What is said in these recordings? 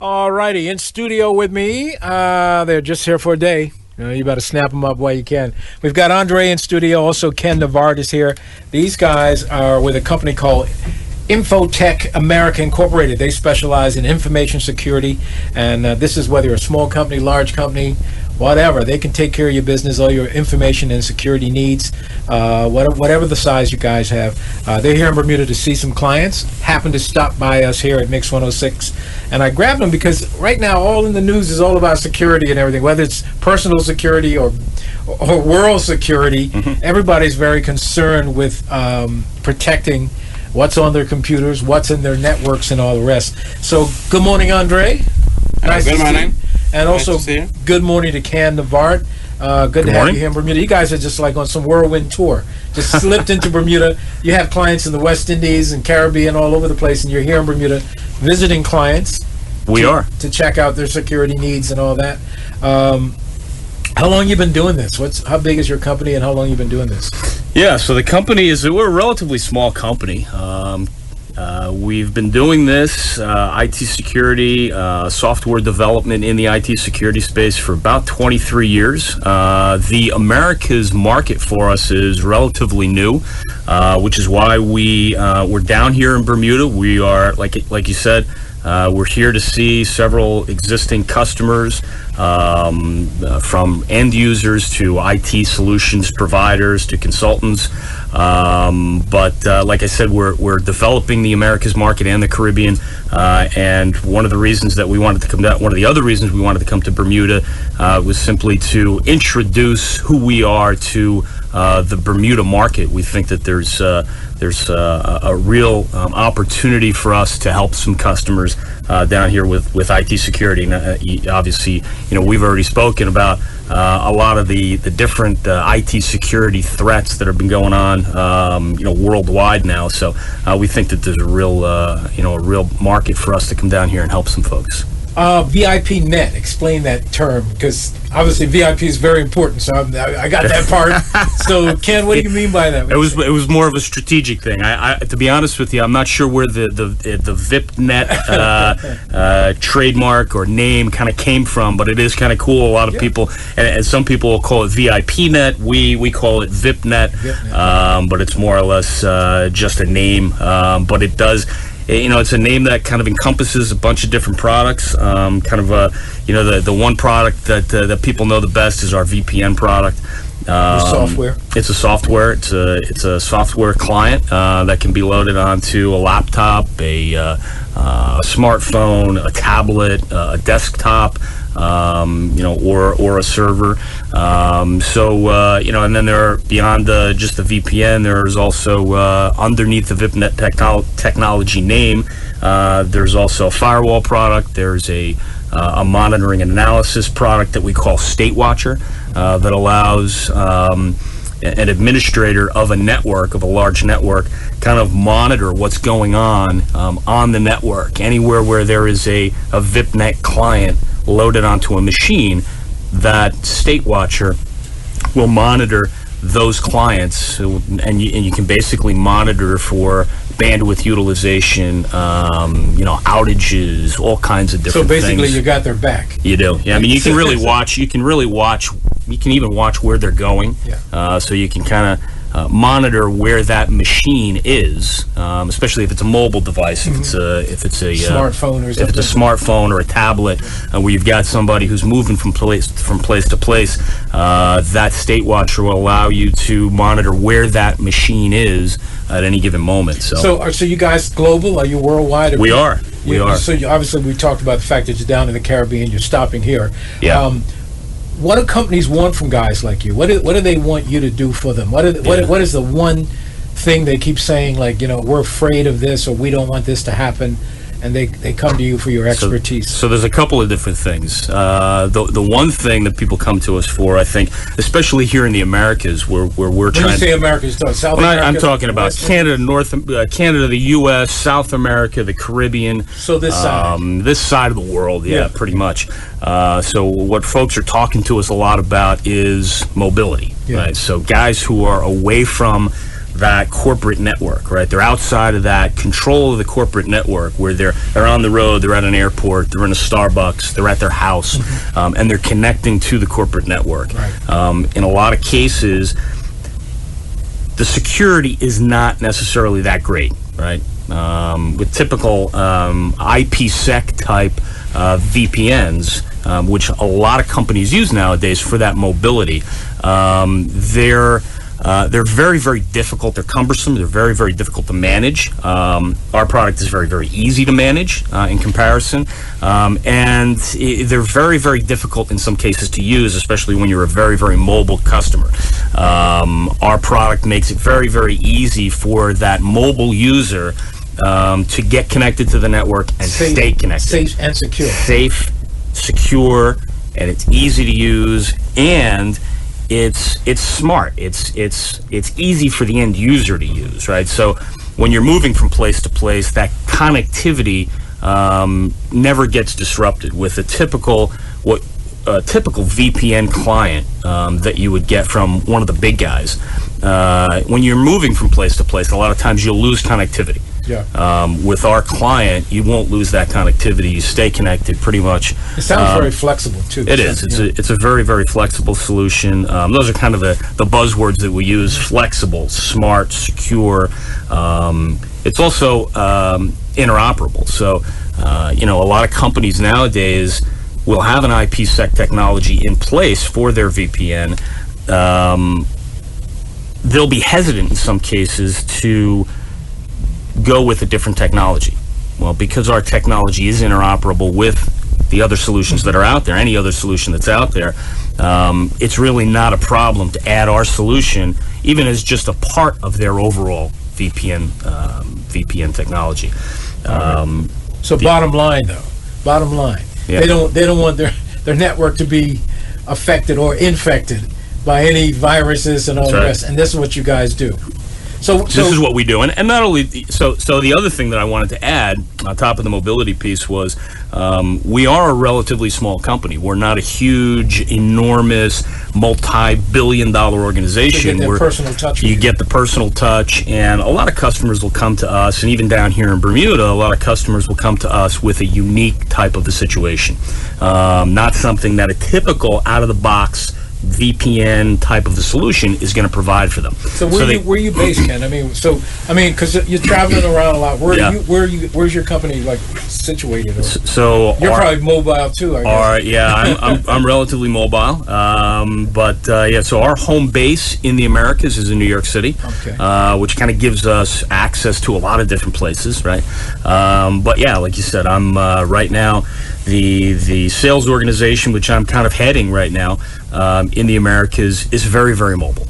All righty, in studio with me. They're just here for a day. You better snap them up while you can. We've got Andre in studio. Also, Ken Nevard is here. These guys are with a company called Infotecs Americas Incorporated. They specialize in information security, and this is whether you're a small company, large company, whatever. They can take care of your business, all your information and security needs, whatever the size you guys have. They're here in Bermuda to see some clients. Happened to stop by us here at Mix 106, and I grabbed them because right now all in the news is all about security and everything, whether it's personal security or world security. Everybody's very concerned with protecting what's on their computers, what's in their networks, and all the rest. So, good morning, Andre. Nice good morning. And also, good morning to Ken Nevard. Good to have you here in Bermuda. You guys are just like on some whirlwind tour. Just slipped into Bermuda. You have clients in the West Indies and Caribbean, all over the place, and you're here in Bermuda visiting clients. To check out their security needs and all that. How long you been doing this? How big is your company, and how long you been doing this? Yeah, so the company we're a relatively small company. We've been doing this IT security, software development in the IT security space for about 23 years. The Americas market for us is relatively new, which is why we're down here in Bermuda. We are, like you said, we're here to see several existing customers, from end users to IT solutions providers to consultants. But like I said, we're developing the Americas market and the Caribbean. And one of the reasons that we wanted to come down, one of the other reasons we wanted to come to Bermuda, was simply to introduce who we are to the Bermuda market. We think that there's a real opportunity for us to help some customers down here with IT security. And obviously, we've already spoken about a lot of the different IT security threats that have been going on, worldwide now. So we think that there's a real market for us to come down here and help some folks. ViPNet, explain that term, because obviously VIP is very important, so I got that part. So, Ken, what do you mean by that? It was more of a strategic thing. To be honest with you, I'm not sure where the ViPNet trademark or name kind of came from, but it is kind of cool. A lot of people, and some people will call it VIPNet. We call it ViPNet, but it's more or less just a name. But it does. It's a name that kind of encompasses a bunch of different products. The one product that people know the best is our VPN product. Software. It's a software. It's a software client that can be loaded onto a laptop, a smartphone, a tablet, a desktop, or a server. And then there are, beyond just the VPN, there's also underneath the ViPNet technology name, there's also a firewall product. There's a monitoring and analysis product that we call State Watcher, that allows an administrator of a large network, kind of monitor what's going on the network. Anywhere where there is a ViPNet client loaded onto a machine, that State Watcher will monitor those clients, and you can basically monitor for bandwidth utilization, outages, all kinds of different things. So basically, you got their back. You do. Yeah, I mean, you can really watch. You can even watch where they're going. Yeah. So you can kind of monitor where that machine is, especially if it's a mobile device, if it's a smartphone or something. If it's a smartphone or a tablet, where you've got somebody who's moving from place to place, that State Watcher will allow you to monitor where that machine is at any given moment. So you guys global? Are you worldwide? We are. So obviously we talked about the fact that you're down in the Caribbean, you're stopping here. Yeah. What do companies want from guys like you? What do they want you to do for them? What is the one thing they keep saying, like, we're afraid of this, or we don't want this to happen, and they come to you for your expertise? So there's a couple of different things. The one thing that people come to us for, I think, especially here in the Americas, where we're trying. When you say Americas, South America? I'm talking about Canada, Canada, the U.S., South America, the Caribbean. So this side. This side of the world, yeah. Pretty much. So what folks are talking to us a lot about is mobility. Yeah. Right? So guys who are away from that corporate network, right? They're outside of that control of the corporate network, where they're on the road, they're at an airport, they're in a Starbucks, they're at their house, and they're connecting to the corporate network. Right. In a lot of cases, the security is not necessarily that great, right? With typical IPsec type VPNs, which a lot of companies use nowadays for that mobility, they're very, very difficult. They're cumbersome. They're very, very difficult to manage. Our product is very, very easy to manage in comparison. And they're very, very difficult in some cases to use, especially when you're a very, very mobile customer. Our product makes it very, very easy for that mobile user to get connected to the network and stay connected. Safe and secure. Safe, secure, and it's easy to use, and it's smart. It's easy for the end user to use, right? So when you're moving from place to place, that connectivity never gets disrupted with a typical VPN client that you would get from one of the big guys. When you're moving from place to place, a lot of times you'll lose connectivity. Yeah. With our client, you won't lose that connectivity. You stay connected pretty much. It sounds very flexible too. It is. It's a very, very flexible solution. Those are kind of the buzzwords that we use: flexible, smart, secure. It's also interoperable. So, a lot of companies nowadays will have an IPsec technology in place for their VPN. They'll be hesitant in some cases to go with a different technology. Well, because our technology is interoperable with the other solutions that are out there, any other solution that's out there, it's really not a problem to add our solution, even as just a part of their overall VPN technology. Bottom line, yeah. They don't want their network to be affected or infected by any viruses and all the rest. And this is what you guys do. So this is what we do, and not only so the other thing that I wanted to add on top of the mobility piece was we are a relatively small company. We're not a huge, enormous, multi-billion-dollar organization. You get personal touch. You get the personal touch, and a lot of customers will come to us, and even down here in Bermuda, a lot of customers will come to us with a unique type of a situation, not something that a typical out-of-the-box VPN type of the solution is going to provide for them. So where are you based, Ken? Because you're traveling around a lot. Where's your company situated? So you're probably mobile too, I guess. I'm relatively mobile. So our home base in the Americas is in New York City, which kind of gives us access to a lot of different places, right? Like you said, I'm right now the sales organization, which I'm kind of heading right now, in the Americas, is very, very mobile.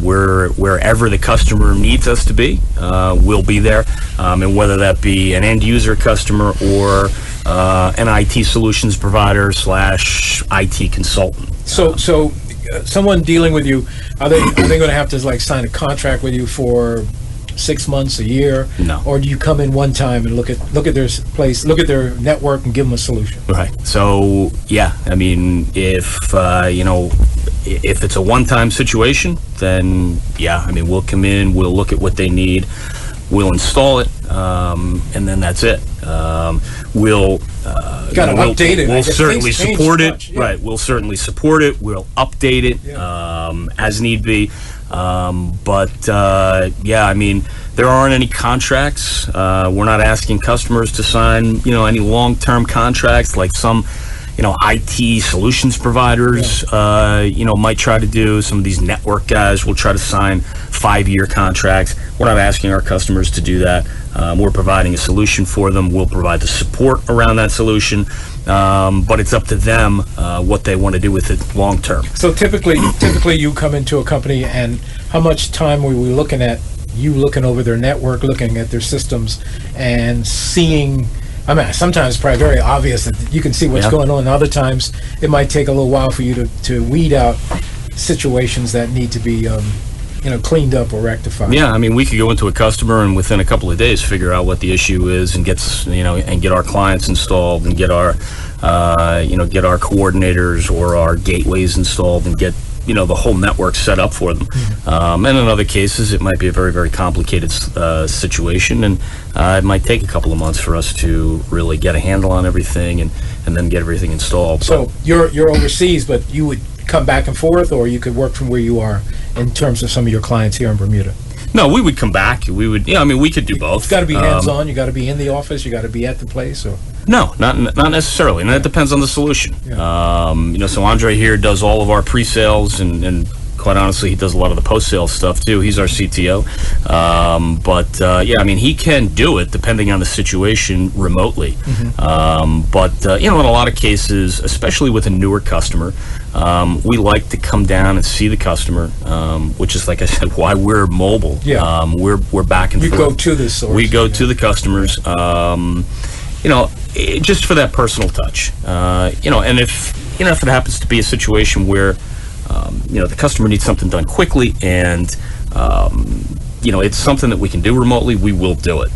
Wherever the customer needs us to be, we'll be there. And whether that be an end user customer or an IT solutions provider / IT consultant. So someone dealing with you, are they going to have to sign a contract with you for 6 months, a year? No. Or do you come in one time and look at their place, look at their network, and give them a solution? Right. So if it's a one-time situation, then we'll come in, we'll look at what they need, we'll install it, and then that's it. We'll update it. We'll certainly support it. Much, yeah. Right. We'll certainly support it. We'll update it as need be. There aren't any contracts. We're not asking customers to sign, any long-term contracts like some, IT solutions providers, might try to do. Some of these network guys will try to sign 5-year contracts. We're not asking our customers to do that. We're providing a solution for them. We'll provide the support around that solution. But it's up to them what they want to do with it long term. So typically you come into a company, and how much time were we looking at you looking over their network, looking at their systems, and seeing? Sometimes it's probably very obvious that you can see what's going on. Other times it might take a little while for you to weed out situations that need to be cleaned up or rectified. Yeah, we could go into a customer and within a couple of days figure out what the issue is and get our clients installed and get our coordinators or our gateways installed and get the whole network set up for them. And in other cases, it might be a very, very complicated situation, and it might take a couple of months for us to really get a handle on everything and then get everything installed. So you're overseas, but you would come back and forth, or you could work from where you are in terms of some of your clients here in Bermuda? No, we would come back. We would, we could do both. It's got to be hands-on. You got to be in the office. You got to be at the place, or no, not necessarily. And that depends on the solution. Yeah. So Andre here does all of our pre-sales, and quite honestly, he does a lot of the post-sale stuff too. He's our CTO. He can do it depending on the situation remotely. In a lot of cases, especially with a newer customer, we like to come down and see the customer, which is, like I said, why we're mobile. Yeah. We're back and forth. You go to the source. We go to the customers. Just for that personal touch. And if it happens to be a situation where the customer needs something done quickly, and it's something that we can do remotely, we will do it.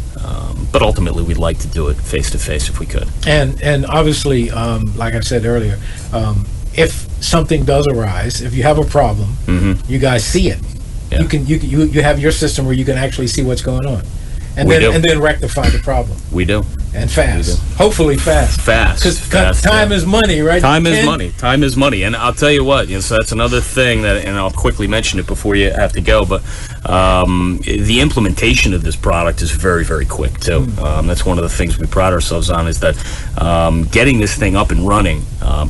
But ultimately, we'd like to do it face to face if we could. And obviously, like I said earlier, if something does arise, if you have a problem, you guys see it. Yeah. You have your system where you can actually see what's going on, and then rectify the problem. We do. And fast. Hopefully fast. Because time is money, right? Time is money. Time is money. And I'll tell you what, so that's another thing and I'll quickly mention it before you have to go, but the implementation of this product is very, very quick, too. That's one of the things we pride ourselves on, is that getting this thing up and running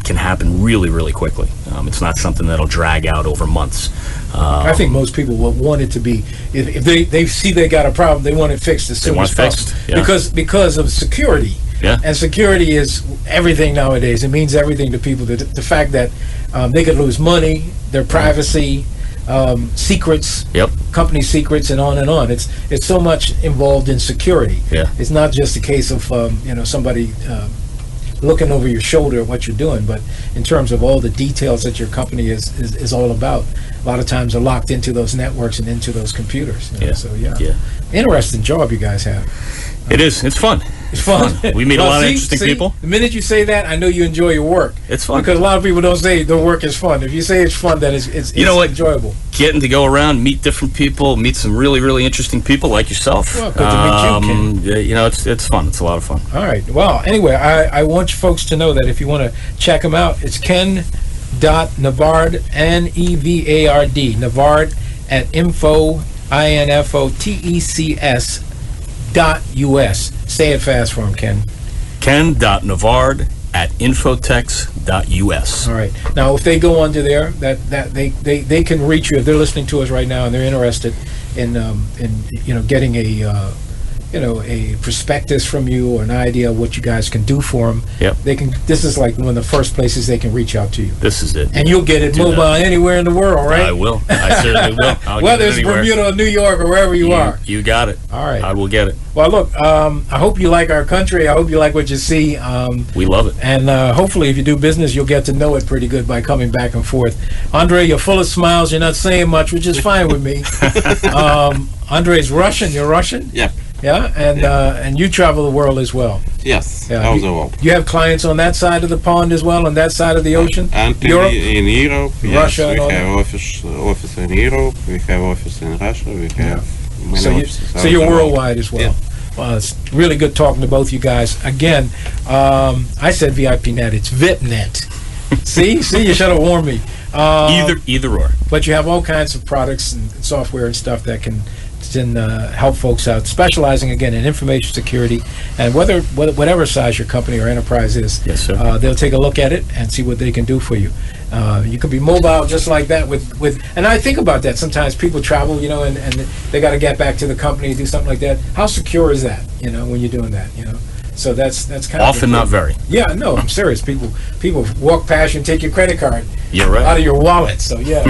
can happen really, really quickly. It's not something that'll drag out over months. I think most people will want it to be, if they see they got a problem, they want it fixed as soon as possible. Yeah. Because of security. Yeah. And security is everything nowadays. It means everything to people. The fact that they could lose money, their privacy, secrets, company secrets, and on and on. It's so much involved in security. Yeah. It's not just a case of somebody looking over your shoulder at what you're doing, but in terms of all the details that your company is all about, a lot of times are locked into those networks and into those computers. So interesting job you guys have. It is. It's fun. It's fun. We meet a lot of interesting people. The minute you say that, I know you enjoy your work. It's fun. Because a lot of people don't say the work is fun. If you say it's fun, then it's enjoyable. Getting to go around, meet different people, meet some really, really interesting people like yourself. Well, good to meet you, Ken. It's fun. It's a lot of fun. All right. Well, anyway, I want you folks to know that if you want to check them out, it's ken.nevard, Nevard, Nevard at Infotecs.us. Say it fast for him, Ken. Ken.Nevard at Infotecs.us. All right. Now, if they go onto there, that they can reach you if they're listening to us right now and they're interested in getting a prospectus from you or an idea of what you guys can do for them. Yep. They can. This is like one of the first places they can reach out to you. This is it. And you'll get it mobile anywhere in the world, right? I will. I certainly will. Whether it's Bermuda or New York or wherever you are. You got it. All right. I will get it. Well, look, I hope you like our country. I hope you like what you see. We love it. And hopefully, if you do business, you'll get to know it pretty good by coming back and forth. Andre, you're full of smiles. You're not saying much, which is fine with me. Andre's Russian. You're Russian? Yeah. Yeah, and you travel the world as well. Yes, Yeah. all the world. You have clients on that side of the pond as well, on that side of the ocean? And Europe? in Europe, Russia, yes, and all we have office in Europe, we have office in Russia, we have many offices. So you're worldwide as well. Yeah. Well, it's really good talking to both you guys. Again, I said ViPNet. It's ViPNet. See, you should have warned me. Either or. But you have all kinds of products and software and stuff that can help folks out, specializing again in information security, and whatever size your company or enterprise is. Yes, sir. They'll take a look at it and see what they can do for you. You can be mobile just like that with and I think about that sometimes. People travel, and they got to get back to the company, do something like that. How secure is that, when you're doing that, So that's kind of often not very. Yeah, no, I'm serious. People walk past you and take your credit card You're right. out of your wallet. So yeah.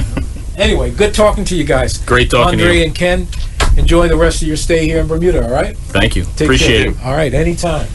Anyway, good talking to you guys. Great talking to Andre you. and Ken, enjoy the rest of your stay here in Bermuda, all right? Thank you. Take Appreciate care. it. All right, anytime.